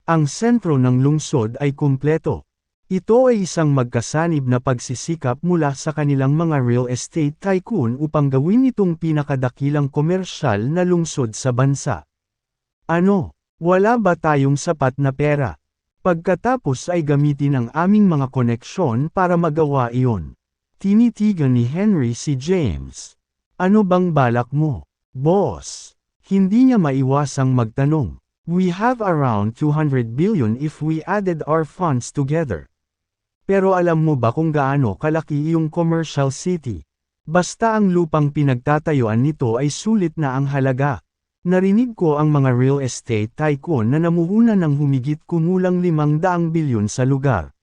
Ang sentro ng lungsod ay kumpleto. Ito ay isang magkasanib na pagsisikap mula sa kanilang mga real estate tycoon upang gawin itong pinakadakilang komersyal na lungsod sa bansa. Ano? Wala ba tayong sapat na pera? Pagkatapos ay gamitin ang aming mga koneksyon para magawa iyon. Tinitigan ni Henry si James. Ano bang balak mo, boss? Hindi niya maiwasang magtanong. We have around 200 billion if we added our funds together. Pero alam mo ba kung gaano kalaki iyong commercial city? Basta ang lupang pinagtatayuan nito ay sulit na ang halaga. Narinig ko ang mga real estate tycoon na namuhunan ng humigit kumulang 500 bilyon sa lugar.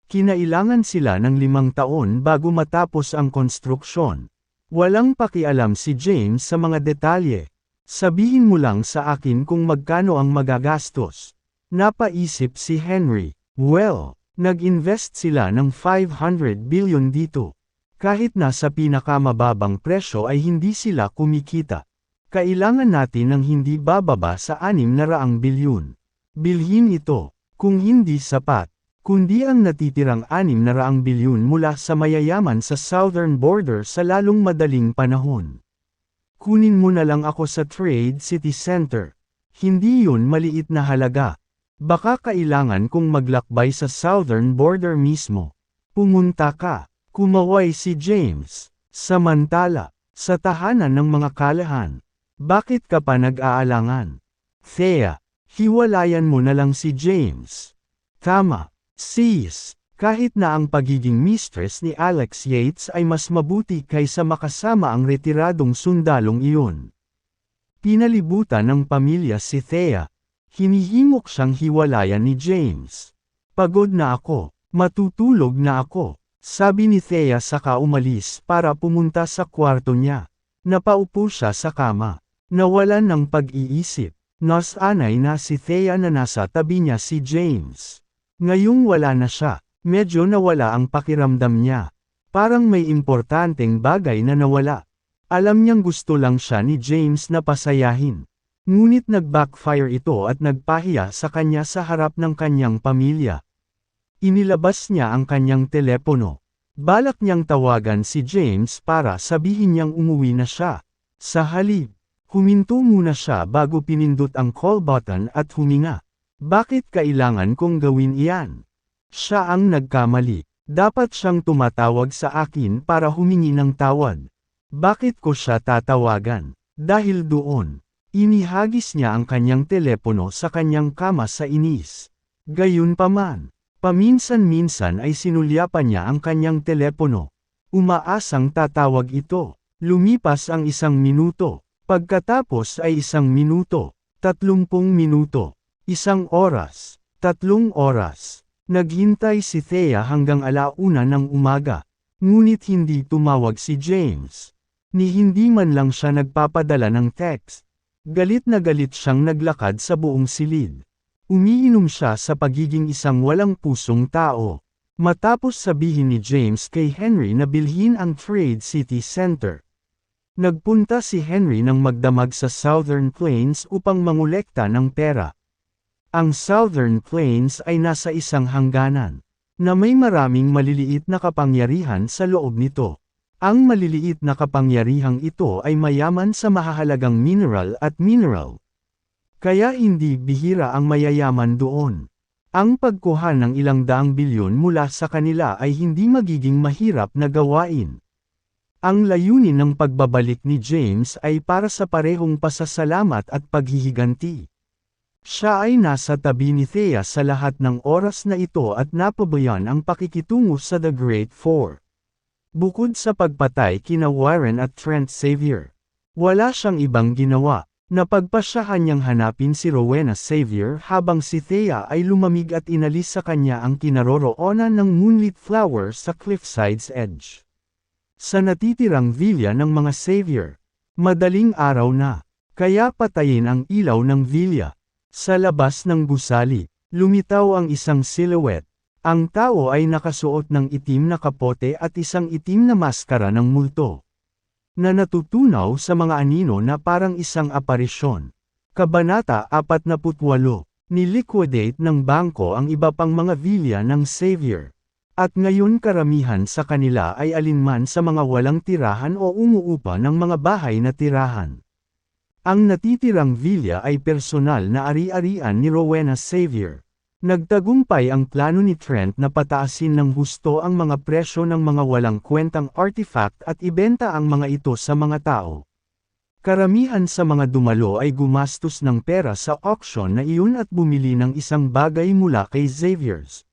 Kinailangan sila ng 5 taon bago matapos ang konstruksyon. Walang pakialam si James sa mga detalye. Sabihin mo lang sa akin kung magkano ang magagastos. Napaisip si Henry. Well, nag-invest sila ng 500 billion dito. Kahit nasa pinakamababang presyo ay hindi sila kumikita. Kailangan natin ng hindi bababa sa 600 bilyon. Bilhin ito, kung hindi sapat, kundi ang natitirang 600 bilyon mula sa mayayaman sa southern border sa lalong madaling panahon. Kunin mo na lang ako sa Trade City Center. Hindi yun maliit na halaga. Baka kailangan kong maglakbay sa southern border mismo. Pumunta ka, kumaway si James. Samantala, sa tahanan ng mga kalahan. Bakit ka pa nag-aalangan? Thea, hiwalayan mo na lang si James. Tama, sis, kahit na ang pagiging mistress ni Alex Yates ay mas mabuti kaysa makasama ang retiradong sundalong iyon. Pinalibutan ng pamilya si Thea. Hinihimok siyang hiwalayan ni James. Pagod na ako, matutulog na ako, sabi ni Thea saka umalis para pumunta sa kwarto niya. Napaupo siya sa kama. Nawalan ng pag-iisip. Nasanay na si Thea na nasa tabi niya si James. Ngayong wala na siya, medyo nawala ang pakiramdam niya. Parang may importanteng bagay na nawala. Alam niyang gusto lang siya ni James na pasayahin. Ngunit nag-backfire ito at nagpahiya sa kanya sa harap ng kanyang pamilya. Inilabas niya ang kanyang telepono. Balak niyang tawagan si James para sabihin niyang umuwi na siya. Sa halip, huminto muna siya bago pinindot ang call button at huminga. Bakit kailangan kong gawin iyan? Siya ang nagkamali. Dapat siyang tumatawag sa akin para humingi ng tawad. Bakit ko siya tatawagan? Dahil doon, inihagis niya ang kanyang telepono sa kanyang kama sa inis. Gayunpaman, paminsan-minsan ay sinulyapan niya ang kanyang telepono. Umaasang tatawag ito. Lumipas ang 1 minuto. Pagkatapos ay 1 minuto, 30 minuto, 1 oras, 3 oras. Naghintay si Thea hanggang 1:00 ng umaga. Ngunit hindi tumawag si James. Ni hindi man lang siya nagpapadala ng text. Galit na galit siyang naglakad sa buong silid. Umiinom siya sa pagiging isang walang pusong tao. Matapos sabihin ni James kay Henry na bilhin ang Trade City Center. Nagpunta si Henry ng magdamag sa Southern Plains upang mangolekta ng pera. Ang Southern Plains ay nasa isang hangganan, na may maraming maliliit na kapangyarihan sa loob nito. Ang maliliit na kapangyarihang ito ay mayaman sa mahahalagang mineral at mineral. Kaya hindi bihira ang mayayaman doon. Ang pagkuha ng ilang daang bilyon mula sa kanila ay hindi magiging mahirap na gawain. Ang layunin ng pagbabalik ni James ay para sa parehong pasasalamat at paghihiganti. Siya ay nasa tabi ni Thea sa lahat ng oras na ito at napabayan ang pakikitungo sa The Great Four. Bukod sa pagpatay kina Warren at Trent Xavier, wala siyang ibang ginawa. Napagpasyahan niyang hanapin si Rowena Xavier habang si Thea ay lumamig at inalis sa kanya ang kinaroroonan ng moonlit flower sa cliffside's edge. Sa natitirang villa ng mga Xavier, madaling araw na, kaya patayin ang ilaw ng villa. Sa labas ng gusali, lumitaw ang isang silhouette. Ang tao ay nakasuot ng itim na kapote at isang itim na maskara ng multo, na natutunaw sa mga anino na parang isang aparisyon. Kabanata 48, niliquidate ng bangko ang iba pang mga villa ng Xavier. At ngayon karamihan sa kanila ay alinman sa mga walang tirahan o umuupa ng mga bahay na tirahan. Ang natitirang villa ay personal na ari-arian ni Rowena Xavier. Nagtagumpay ang plano ni Trent na pataasin ng husto ang mga presyo ng mga walang kwentang artifact at ibenta ang mga ito sa mga tao. Karamihan sa mga dumalo ay gumastos ng pera sa auction na iyon at bumili ng isang bagay mula kay Xavier's.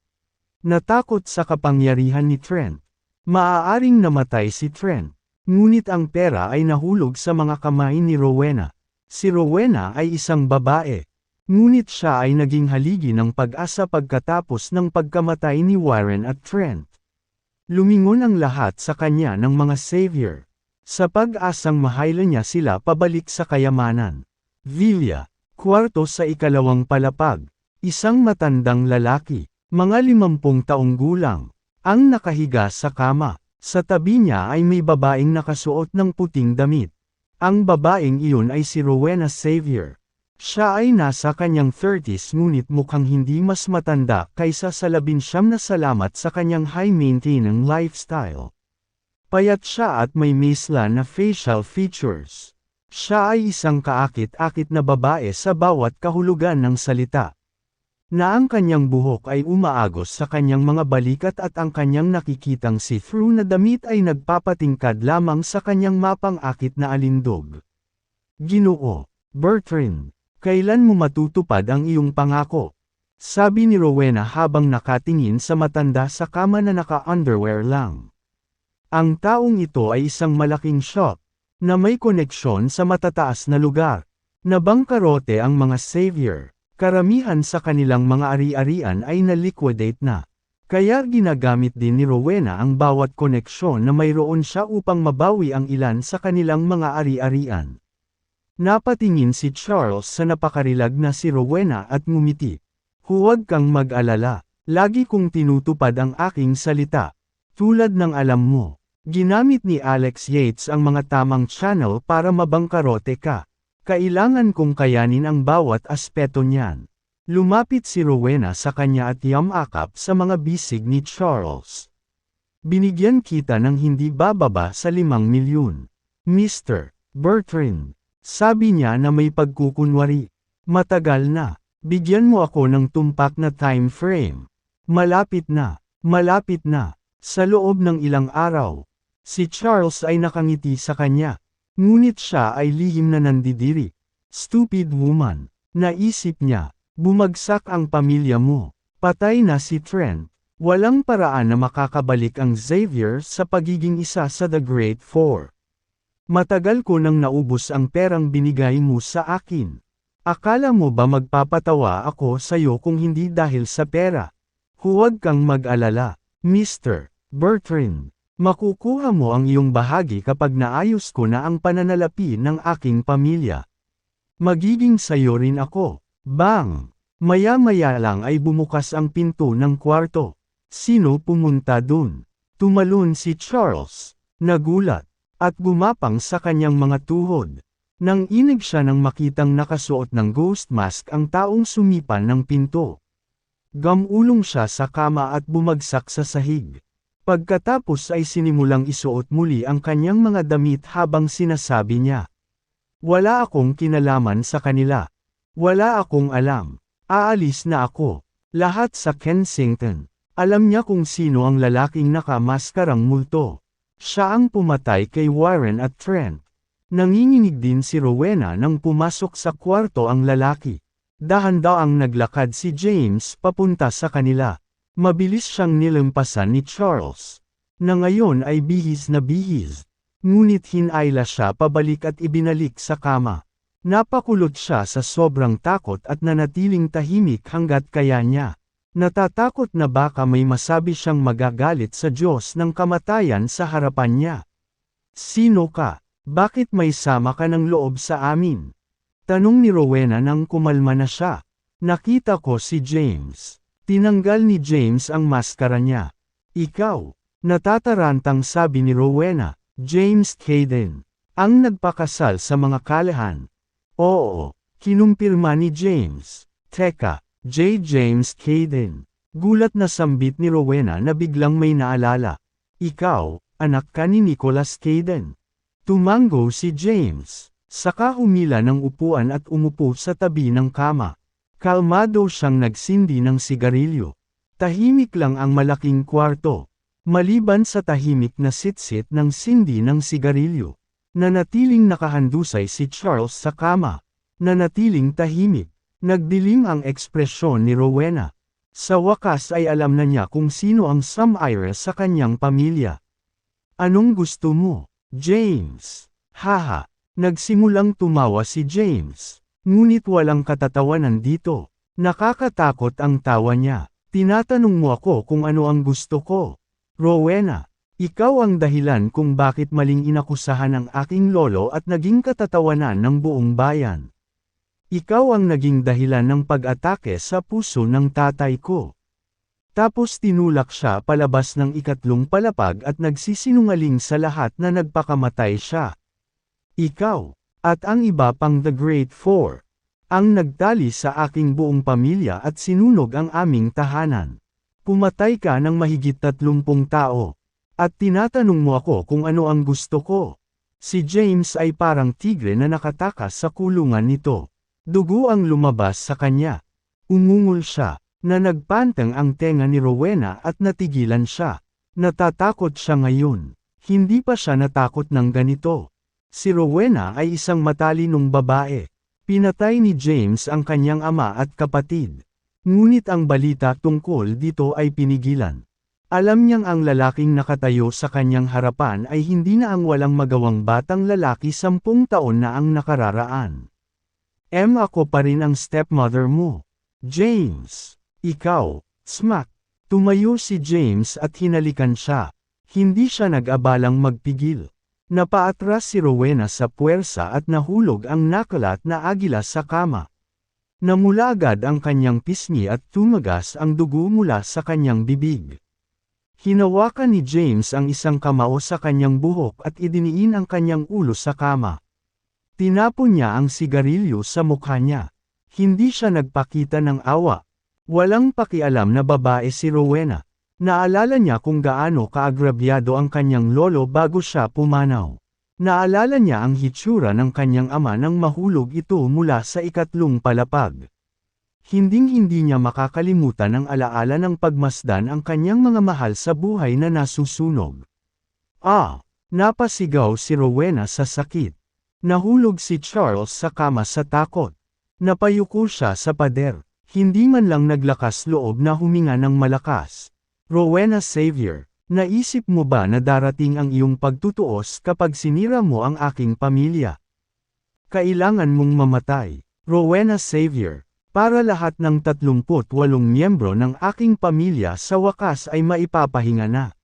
Natakot sa kapangyarihan ni Trent. Maaaring namatay si Trent. Ngunit ang pera ay nahulog sa mga kamay ni Rowena. Si Rowena ay isang babae. Ngunit siya ay naging haligi ng pag-asa pagkatapos ng pagkamatay ni Warren at Trent. Lumingon ang lahat sa kanya ng mga Xavier. Sa pag-asang mahayla niya sila pabalik sa kayamanan. Villa, kwarto sa 2 palapag. Isang matandang lalaki. Mga 50 taong gulang, ang nakahiga sa kama. Sa tabi niya ay may babaeng nakasuot ng puting damit. Ang babaeng iyon ay si Rowena Xavier. Siya ay nasa kanyang 30s ngunit mukhang hindi mas matanda kaysa sa 19 na salamat sa kanyang high-maintaining lifestyle. Payat siya at may maeslan na facial features. Siya ay isang kaakit-akit na babae sa bawat kahulugan ng salita. Na ang kanyang buhok ay umaagos sa kanyang mga balikat at ang kanyang nakikitang see-through na damit ay nagpapatingkad lamang sa kanyang mapang-akit na alindog. Ginoo, Bertrand, kailan mo matutupad ang iyong pangako? Sabi ni Rowena habang nakatingin sa matanda sa kama na naka-underwear lang. Ang taong ito ay isang malaking shop, na may koneksyon sa matataas na lugar. Nabangkarote ang mga Xavier. Karamihan sa kanilang mga ari-arian ay na-liquidate na. Kaya ginagamit din ni Rowena ang bawat koneksyon na mayroon siya upang mabawi ang ilan sa kanilang mga ari-arian. Napatingin si Charles sa napakarilag na si Rowena at ngumiti. Huwag kang mag-alala. Lagi kong tinutupad ang aking salita. Tulad ng alam mo, ginamit ni Alex Yates ang mga tamang channel para mabangkarote ka. Kailangan kong kayanin ang bawat aspeto niyan. Lumapit si Rowena sa kanya at yamakap sa mga bisig ni Charles. Binigyan kita ng hindi bababa sa 5 milyon. Mr. Bertrand, sabi niya na may pagkukunwari. Matagal na, bigyan mo ako ng tumpak na time frame. Malapit na, malapit na. Sa loob ng ilang araw, si Charles ay nakangiti sa kanya. Ngunit siya ay lihim na nandidiri. Stupid woman, naisip niya, bumagsak ang pamilya mo. Patay na si Trent. Walang paraan na makakabalik ang Xavier sa pagiging isa sa The Great Four. Matagal ko nang naubos ang perang binigay mo sa akin. Akala mo ba magpapatawa ako sa'yo kung hindi dahil sa pera? Huwag kang mag-alala, Mr. Bertrand. Makukuha mo ang iyong bahagi kapag naayos ko na ang pananalapi ng aking pamilya. Magiging sayo rin ako. Bang! Maya-maya lang ay bumukas ang pinto ng kwarto. Sino pumunta dun? Tumalon si Charles. Nagulat. At gumapang sa kanyang mga tuhod. Nang inig siya nang makitang nakasuot ng ghost mask ang taong sumipan ng pinto. Gamulong siya sa kama at bumagsak sa sahig. Pagkatapos ay sinimulang isuot muli ang kanyang mga damit habang sinasabi niya. Wala akong kinalaman sa kanila. Wala akong alam. Aalis na ako. Lahat sa Kensington. Alam niya kung sino ang lalaking nakamaskarang multo. Siya ang pumatay kay Warren at Trent. Nanginginig din si Rowena nang pumasok sa kwarto ang lalaki. Dahan-daang naglakad si James papunta sa kanila. Mabilis siyang nilampasan ni Charles. Na ngayon ay bihis na bihis. Ngunit hinayla siya pabalik at ibinalik sa kama. Napakulot siya sa sobrang takot at nanatiling tahimik hanggat kaya niya. Natatakot na baka may masabi siyang magagalit sa Diyos ng kamatayan sa harapan niya. Sino ka? Bakit may sama ka ng loob sa amin? Tanong ni Rowena nang kumalma na siya. Nakita ko si James. Tinanggal ni James ang maskara niya. Ikaw, natatarantang sabi ni Rowena, James Caden. Ang nagpakasal sa mga kalahan. Oo, kinumpirma ni James. Teka. James Caden. Gulat na sambit ni Rowena na biglang may naalala. Ikaw, anak ka ni Nicholas Caden. Tumango si James. Saka humila ng upuan at umupo sa tabi ng kama. Kalmado siyang nagsindi ng sigarilyo. Tahimik lang ang malaking kwarto. Maliban sa tahimik na sitsit ng sindi ng sigarilyo. Nanatiling nakahandusay si Charles sa kama. Nanatiling tahimik. Nagdilim ang ekspresyon ni Rowena. Sa wakas ay alam na niya kung sino ang sumire sa kanyang pamilya. Anong gusto mo, James? Haha, nagsimulang tumawa si James. Ngunit walang katatawanan dito. Nakakatakot ang tawa niya. Tinatanong mo ako kung ano ang gusto ko. Rowena, ikaw ang dahilan kung bakit maling inakusahan ang aking lolo at naging katatawanan ng buong bayan. Ikaw ang naging dahilan ng pag-atake sa puso ng tatay ko. Tapos tinulak siya palabas ng ikatlong palapag at nagsisinungaling sa lahat na nagpakamatay siya. Ikaw, at ang iba pang The Great Four, ang nagtali sa aking buong pamilya at sinunog ang aming tahanan. Pumatay ka ng mahigit 30 tao. At tinatanong mo ako kung ano ang gusto ko. Si James ay parang tigre na nakatakas sa kulungan nito. Dugo ang lumabas sa kanya. Umungol siya, na nagpantang ang tenga ni Rowena at natigilan siya. Natatakot siya ngayon. Hindi pa siya natakot ng ganito. Si Rowena ay isang matalinong babae. Pinatay ni James ang kanyang ama at kapatid. Ngunit ang balita tungkol dito ay pinigilan. Alam niyang ang lalaking nakatayo sa kanyang harapan ay hindi na ang walang magawang batang lalaki 10 taon na ang nakararaan. Ako pa rin ang stepmother mo. James. Ikaw. Smack. Tumayo si James at hinalikan siya. Hindi siya nag-abalang magpigil. Napaatras si Rowena sa puwersa at nahulog ang nakalat na agila sa kama. Namula agad ang kanyang pisngi at tumagas ang dugo mula sa kanyang bibig. Hinawakan ni James ang isang kamao sa kanyang buhok at idiniin ang kanyang ulo sa kama. Tinapon niya ang sigarilyo sa mukha niya. Hindi siya nagpakita ng awa. Walang pakialam na babae si Rowena. Naalala niya kung gaano kaagrabyado ang kanyang lolo bago siya pumanaw. Naalala niya ang hitsura ng kanyang ama nang mahulog ito mula sa ikatlong palapag. Hinding-hindi niya makakalimutan ang alaala ng pagmasdan ang kanyang mga mahal sa buhay na nasusunog. Napasigaw si Rowena sa sakit. Nahulog si Charles sa kama sa takot. Napayuko siya sa pader. Hindi man lang naglakas loob na huminga ng malakas. Rowena Xavier, naisip mo ba na darating ang iyong pagtutuos kapag sinira mo ang aking pamilya? Kailangan mong mamatay, Rowena Xavier, para lahat ng 38 miyembro ng aking pamilya sa wakas ay maipapahinga na.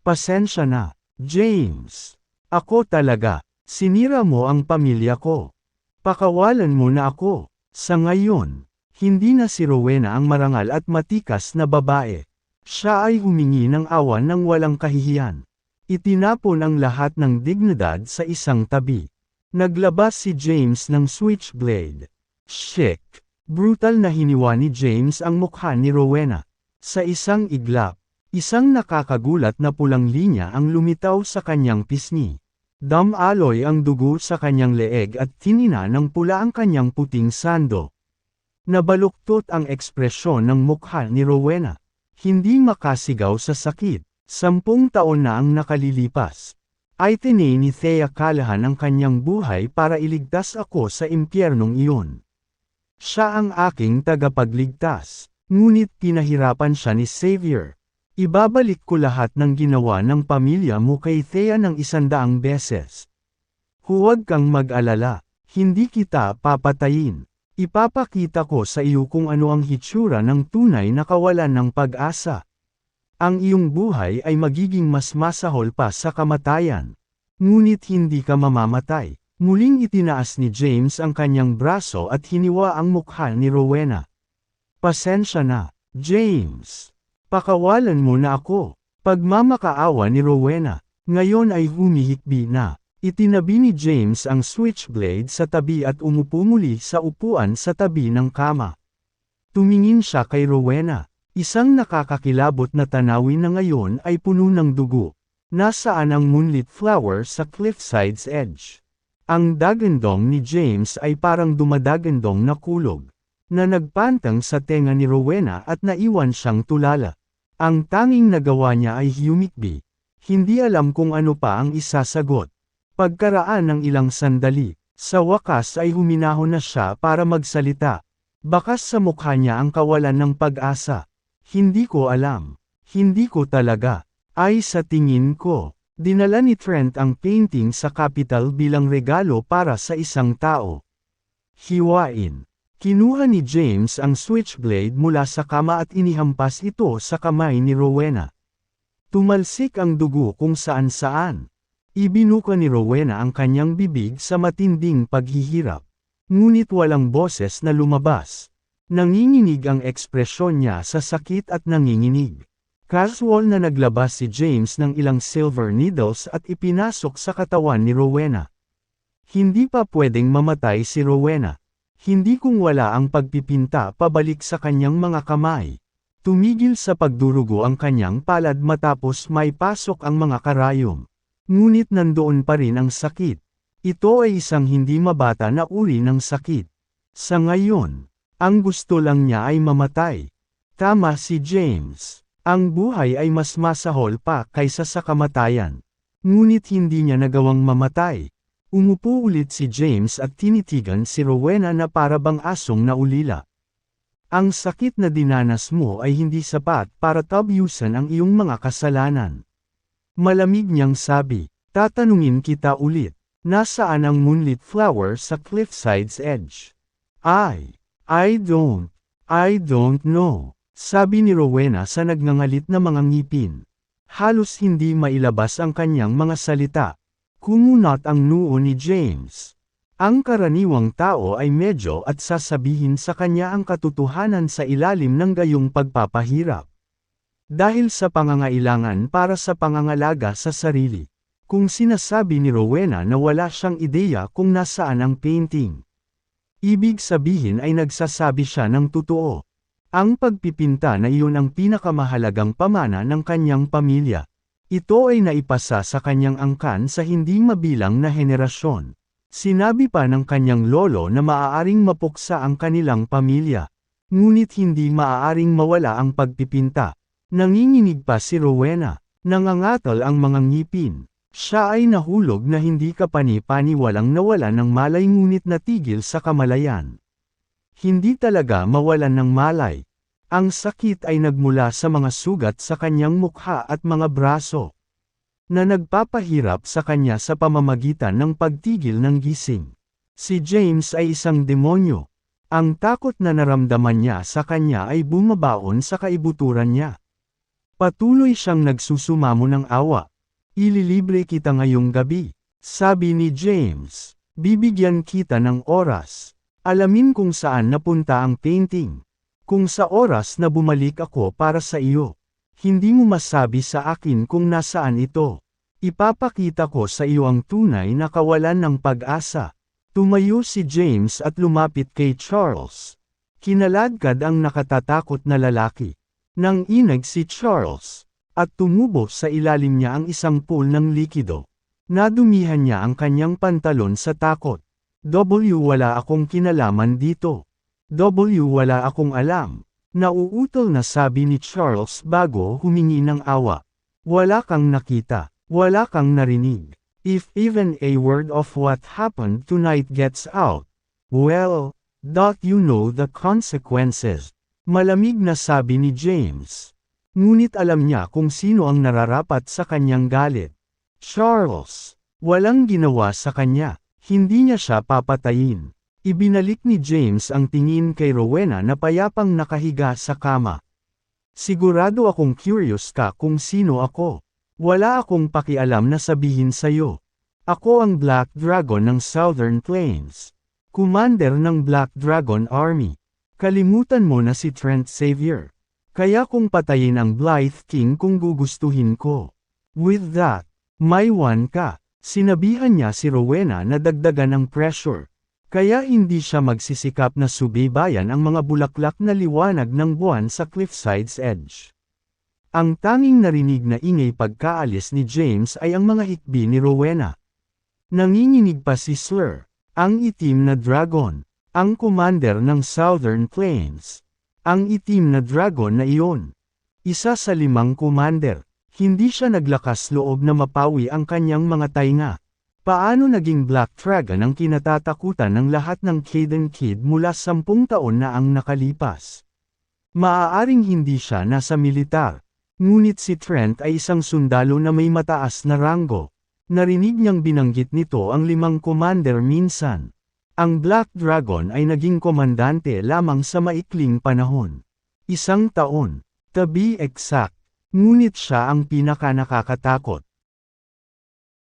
Pasensya na, James. Ako talaga, sinira mo ang pamilya ko. Pakawalan mo na ako. Sa ngayon, hindi na si Rowena ang marangal at matikas na babae. Siya ay humingi ng awan ng walang kahihiyan. Itinapon ang lahat ng dignidad sa isang tabi. Naglabas si James ng switchblade. Chic. Brutal na hiniwa ni James ang mukha ni Rowena. Sa isang iglap, isang nakakagulat na pulang linya ang lumitaw sa kanyang pisngi. Damaloy ang dugo sa kanyang leeg at tinina ng pula ang kanyang puting sando. Nabaluktot ang ekspresyon ng mukha ni Rowena. Hindi makasigaw sa sakit. 10 taon na ang nakalilipas. Ay tinay ni Thea Callahan ang kanyang buhay para iligtas ako sa impyernong iyon. Siya ang aking tagapagligtas. Ngunit pinahirapan siya ni Xavier. Ibabalik ko lahat ng ginawa ng pamilya mo kay Thea ng 100 beses. Huwag kang mag-alala. Hindi kita papatayin. Ipapakita ko sa iyo kung ano ang hitsura ng tunay na kawalan ng pag-asa. Ang iyong buhay ay magiging mas masahol pa sa kamatayan. Ngunit hindi ka mamamatay. Muling itinaas ni James ang kanyang braso at hiniwa ang mukha ni Rowena. Pasensya na, James. Pakawalan mo na ako. Pagmamakaawa ni Rowena, ngayon ay humihikbi na. Itinabi ni James ang switchblade sa tabi at umupo muli sa upuan sa tabi ng kama. Tumingin siya kay Rowena. Isang nakakakilabot na tanawin na ngayon ay puno ng dugo. Nasaan ang moonlit flower sa cliffside's edge? Ang dagandong ni James ay parang dumadagandong na kulog, na nagpantang sa tenga ni Rowena at naiwan siyang tulala. Ang tanging nagawa niya ay humikbi. Hindi alam kung ano pa ang isasagot. Pagkaraan ng ilang sandali, sa wakas ay huminahon na siya para magsalita. Bakas sa mukha niya ang kawalan ng pag-asa. Hindi ko alam. Hindi ko talaga. Ay sa tingin ko. Dinala ni Trent ang painting sa Capitol bilang regalo para sa isang tao. Hiwain. Kinuha ni James ang switchblade mula sa kama at inihampas ito sa kamay ni Rowena. Tumalsik ang dugo kung saan-saan. Ibinuka ni Rowena ang kanyang bibig sa matinding paghihirap. Ngunit walang boses na lumabas. Nanginginig ang ekspresyon niya sa sakit at nanginginig. Casual na naglabas si James ng ilang silver needles at ipinasok sa katawan ni Rowena. Hindi pa pwedeng mamatay si Rowena. Hindi kung wala ang pagpipinta pabalik sa kanyang mga kamay. Tumigil sa pagdurugo ang kanyang palad matapos may pasok ang mga karayom. Ngunit nandoon pa rin ang sakit. Ito ay isang hindi mabata na uri ng sakit. Sa ngayon, ang gusto lang niya ay mamatay. Tama si James. Ang buhay ay mas masahol pa kaysa sa kamatayan. Ngunit hindi niya nagawang mamatay. Umupo ulit si James at tinitigan si Rowena na para bang asong naulila. Ang sakit na dinanas mo ay hindi sapat para tabyusan ang iyong mga kasalanan. Malamig niyang sabi, tatanungin kita ulit, nasaan ang moonlit flower sa cliffside's edge? I don't know. Sabi ni Rowena sa nagngangalit na mga ngipin. Halos hindi mailabas ang kanyang mga salita. Kumunat ang noo ni James. Ang karaniwang tao ay medyo at sasabihin sa kanya ang katotohanan sa ilalim ng gayong pagpapahirap. Dahil sa pangangailangan para sa pangangalaga sa sarili. Kung sinasabi ni Rowena na wala siyang ideya kung nasaan ang painting. Ibig sabihin ay nagsasabi siya ng totoo. Ang pagpipinta na iyon ang pinakamahalagang pamana ng kanyang pamilya. Ito ay naipasa sa kanyang angkan sa hindi mabilang na henerasyon. Sinabi pa ng kanyang lolo na maaaring mapuksa ang kanilang pamilya. Ngunit hindi maaaring mawala ang pagpipinta. Nanginginig pa si Rowena. Nangangatal ang mga ngipin. Siya ay nahulog na hindi kapani-paniwalang nawala ng malay ngunit natigil sa kamalayan. Hindi talaga mawalan ng malay. Ang sakit ay nagmula sa mga sugat sa kanyang mukha at mga braso, na nagpapahirap sa kanya sa pamamagitan ng pagtigil ng gising. Si James ay isang demonyo. Ang takot na naramdaman niya sa kanya ay bumabaon sa kaibuturan niya. Patuloy siyang nagsusumamo ng awa. Ililibre kita ngayong gabi, sabi ni James. Bibigyan kita ng oras. Alamin kung saan napunta ang painting. Kung sa oras na bumalik ako para sa iyo. Hindi mo masabi sa akin kung nasaan ito. Ipapakita ko sa iyo ang tunay na kawalan ng pag-asa. Tumayo si James at lumapit kay Charles. Kinaladkad ang nakatatakot na lalaki. Nang inag si Charles, at tumubo sa ilalim niya ang isang pool ng likido. Nadumihan niya ang kanyang pantalon sa takot. Wala akong kinalaman dito. Wala akong alam. Nauutol na sabi ni Charles bago humingi ng awa. Wala kang nakita. Wala kang narinig. If even a word of what happened tonight gets out, well, you know the consequences. Malamig na sabi ni James. Ngunit alam niya kung sino ang nararapat sa kanyang galit. Charles. Walang ginawa sa kanya. Hindi niya siya papatayin. Ibinalik ni James ang tingin kay Rowena na payapang nakahiga sa kama. Sigurado akong curious ka kung sino ako. Wala akong pakialam na sabihin sa'yo. Ako ang Black Dragon ng Southern Plains. Commander ng Black Dragon Army. Kalimutan mo na si Trent Xavier. Kaya kung patayin ang Blythe King kung gugustuhin ko. With that, may one ka. Sinabihan niya si Rowena na dagdagan ang pressure. Kaya hindi siya magsisikap na subaybayan ang mga bulaklak na liwanag ng buwan sa cliffside's edge. Ang tanging narinig na ingay pagkaalis ni James ay ang mga hikbi ni Rowena. Nanginginig pa si Slur, ang itim na dragon. Ang commander ng Southern Plains. Ang itim na dragon na iyon. Isa sa 5 commander. Hindi siya naglakas loob na mapawi ang kanyang mga tainga. Paano naging Black Dragon ang kinatatakutan ng lahat ng Cayden Kid mula 10 taon na ang nakalipas? Maaaring hindi siya nasa militar. Ngunit si Trent ay isang sundalo na may mataas na ranggo. Narinig niyang binanggit nito ang 5 commander minsan. Ang Black Dragon ay naging komandante lamang sa maikling panahon. 1 taon. To be exact. Ngunit siya ang pinaka-nakakatakot.